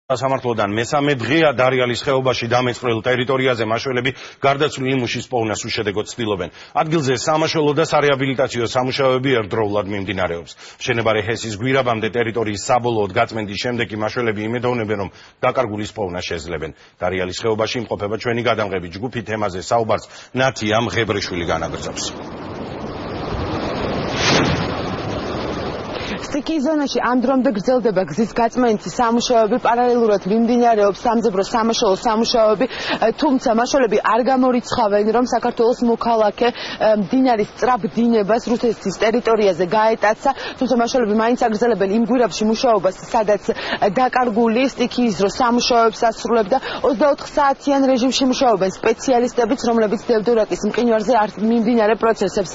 სამართლოდან მესამე დღეა დარიალის ხეობაში დამეწყრელ ტერიტორიაზე მაშველები გარდაცვლილი იმუშის პოვნას უშედეგოდ ცდილობენ. ადგილზე სამაშველო და სარეაბილიტაციო სამუშაოები ერთდროულად მიმდინარეობს. მშენებარე ჰესის გვირაბამდე ტერიტორიის საბოლოოდ გაწმენდის შემდეგ კი მაშველები იმედოვნებენ, რომ დაკარგულის პოვნა შეძლებენ. დარიალის ხეობაში იმყოფება ჩვენი გადამღები ჯგუფი თემაზე საუბარს ნათია მღებრიშვილი განაგრძობს. სტიქიის ზონაში ამ დრომდე გრძელდება გზის გაწმენდის სამუშაოები, პარალელურად მიმდინარეობს სამძებრო სამაშველო სამუშაოები, თუმცა მაშველები არ გამორიცხავენ, რომ საქართველოს მოქალაქე მდინარის სწრაფ დინებას რუსეთის ტერიტორიაზე გაეტაცა, თუმცა მაშველები მაინც აგრძელებენ იმ გვირაბში მუშაობას, სადაც დაკარგული სტიქიის დრო სამუშაოებს ასრულებდა. 24 საათიან რეჟიმში მუშაობენ სპეციალისტებიც, რომლებიც დევდორაკის მყინვარზე მიმდინარე პროცესებს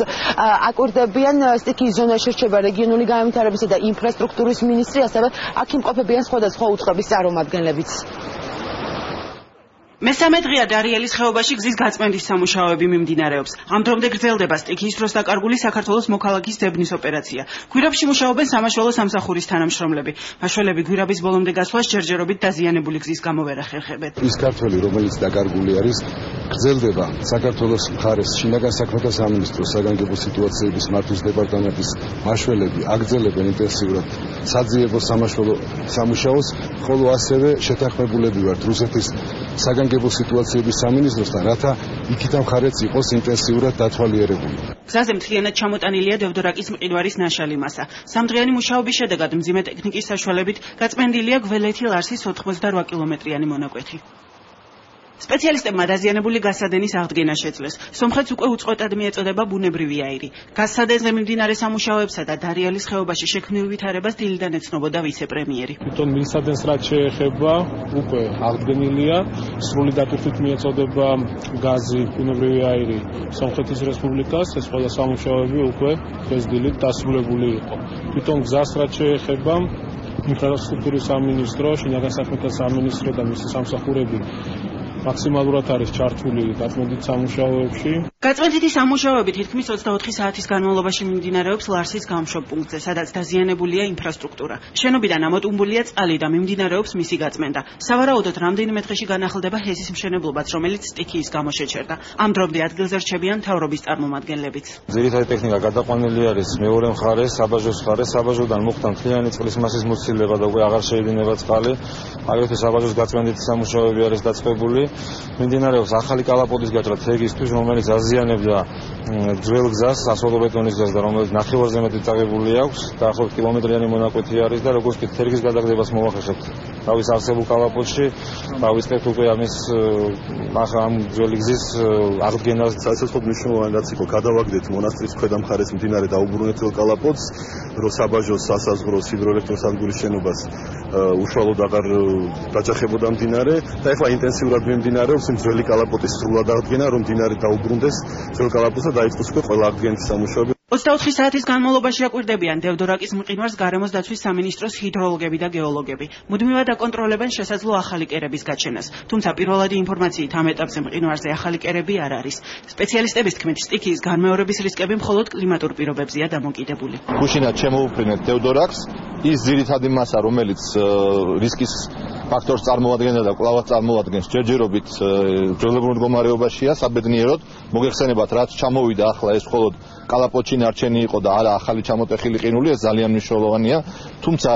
აკვირდებიან. სტიქიის ზონაში რჩება რეგიონული განვითარების და ინფრასტრუქტურის მინისტრი, ასევე აქ იმყოფებიან სხვადასხვა უწყების წარმომადგენლებიც. მესამე დღეა დარიალის ხეობაში გზის გაწმენდის სამუშაოები მიმდინარეობს. ამ დრომდე გრძელდება სტიქიის დროს დაკარგული საქართველოს მოქალაქის ძებნის ოპერაცია. გვირაბში მუშაობენ სამაშველო სამსახურის თანამშრომლები. მაშველები გვირაბის ბოლომდე გასვლას ჯერჯერობით დაზიანებული გზის გამო ვერ ახერხებენ. ის ქართველი, რომელიც დაკარგული არის, გრძელდება საქართველოს მხარეს შინაგან საქმეთა სამინისტროს საგანგებო სიტუაციების მართვის დეპარტამენტის მაშველები აგრძელებენ ინტენსიურად საძიებო სამაშველო სამუშაოს, ხოლო ასევე შეთანხმებულები ვართ რუსეთის საგანგებო სიტუაციების სამინისტროსთან, რათა იქით მხარეც იყოს ინტენსიურად დათვალიერებული. გზაზე მთლიანად ჩამოტანილია დევდორაკის მყინვარის ნაშალი მასა. სამდღიანი მუშაობის შედეგად მძიმე ტექნიკის საშუალებით გაწმენდილია გველეთი-ლარსის 88 კილომეტრიანი მონაკვეთი. სპეციალისტებმა დაზიანებული გასადენის აღდგენა შეძლეს. სომხეთს უკვე უწყვეტად მიეწოდება ბუნებრივი აირი. გასადენზე მიმდინარე სამუშაოებსა და დარიალის ხეობაში შექმნილ ვითარებას დილიდან ეცნობოდა ვიცე-პრემიერი. თვითონ მისადენს რაც შეეხება, უკვე აღდგენილია, სრული დატვირთვით მიეწოდება გაზი, ბუნებრივი აირი სომხეთის რესპუბლიკას, ეს ყველა სამუშაოები უკვე დღეს-დილით დასრულებული იყო. თვითონ გზას რაც შეეხება, ინფრასტრუქტურის სამინისტრო, შინაგან საქმეთა სამინისტრო და მისი სამსახურები მაქსიმალურად არის ჩართული გაწმენდით სამუშაოებში. გაწმენდითი სამუშაოები თითქმის 24 საათის განმავლობაში მიმდინარეობს ლარსის გამშვებ პუნქტზე, სადაც დაზიანებულია ინფრასტრუქტურა. შენობიდან ამოტუმბულია წყალი და მიმდინარეობს მისი გაწმენდა. სავარაუდოდ რამდენიმე დღეში განახლდება ჰესის მშენებლობაც, რომელიც სტიქიის გამო შეჩერდა. ამ დრომდე ადგილზე რჩებიან მთავრობის წარმომადგენლებიც. ძირითადი ტექნიკა გადაყვანილი არის მეორე მხარეს, საბაჟოს მხარეს. საბაჟოდან მოხდა მთლიანი წყლის მასის მოცილება და უკვე აღარ შეედინება წყალი. აგრეთვე საბაჟოს გაწმენდითი სამუშაოები არის დაწყებული. მიმდინარეობს ახალი კალაპოტის გაჭრა თეგისთვის, რომელიც აზიანებდა ძველ გზას, ასფალტობეტონის გზას და რომელიც ნახევარზე მეტი წაღებული აქვს. დაახლოებით კილომეტრიანი მონაკვეთი არის და როგორც კი თერგის გადაგდებას მოვახერხებთ თავის არსებულ კალაპოტში, დავიწყებთ უკვე ამის ამ ძველი გზის აღდგენას. სასწრაფოდ მნიშვნელოვანი რაც იყო, გადავაგდეთ მონასტრის ქვედა მხარეს მდინარე დაუბრუნებელ კალაპოტს, რო საბაჟოს, სასაზღვრო, ჰიდროელექტროსადგურის შენობას უშუალოდ აღარ დაჯახებოდა მდინარე და ეხლა ინტენსიურად მიმდინარეობს იმ ძველი კალაპოტის სრულად აღდგენა, რომ მდინარე დაუბრუნდეს ძველ კალაპოტს და დაიწყოს უკვე ყველა აღდგენის სამუშაოები. 24 საათის განმავლობაში აკვირდებიან დევდორაკის მყინვარს გარემოს დაცვის სამინისტროს ჰიდროლოგები და გეოლოგები. მუდმივად აკონტროლებენ შესაძლო ახალი კერების გაჩენას. თუმცა პირველადი ინფორმაციით ამ ეტაპზე მყინვარზე ახალი კერები არ არის. სპეციალისტების თქმით, სტიქიის განმეორების რისკები მხოლოდ კლიმატურ პირობებზეა დამოკიდებული. გუშინად შემოუφრინეთ დევდორაკს, ის ძირითადი მასა, რომელიც რისკის ფაქტორს წარმოადგენდა და კვლავაც წარმოადგენს, ჯერჯერობით ძველებურ მდგომარეობაშია, საბედნიეროდ. მოგეხსენებათ, რაც ჩამოვიდა ახლა, ეს მხოლოდ კალაპოტში ნარჩენი იყო და არა ახალი ჩამოტეხილი ყინული, ეს ძალიან მნიშვნელოვანია. თუმცა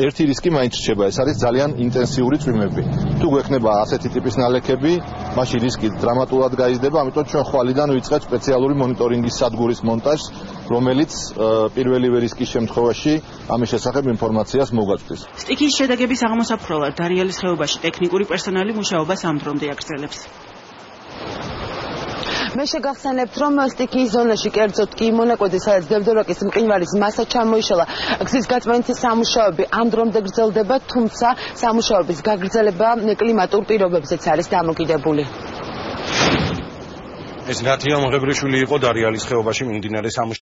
ერთი რისკი მაინც რჩება, ეს არის ძალიან ინტენსიური წვიმები. თუ გვექნება ასეთი ტიპის ნალექები, მაშინ რისკი დრამატულად გაიზრდება, ამიტომ ჩვენ ხვალიდან ვიწყებთ სპეციალური მონიტორინგის სადგურის მონტაჟს, რომელიც პირველივე რისკის შემთხვევაში ამის შესახებ ინფორმაციას მოგაწვდის. სტიქიის შედეგების აღმოსაფრთხებლად დარიალის ხეობაში ტექნიკური პერსონალი მუშაობას ამ დრომდე აგრძელებს. მე შეგახსენებთ, რომ სტიქიის ზონაში, კერძოდ კი მონაკვეთი, სადაც დევდორაკის მყინვარის მასა ჩამოიშალა, გზის გაწმენდის სამუშაოები ამ დრომდე გრძელდება, თუმცა სამუშაოების გაგრძელება კლიმატურ პირობებზეც არის დამოკიდებული. ეს ნათია მღებრიშვილი იყო დარიალის ხეობაში მიმდინარე სამუშაოებში.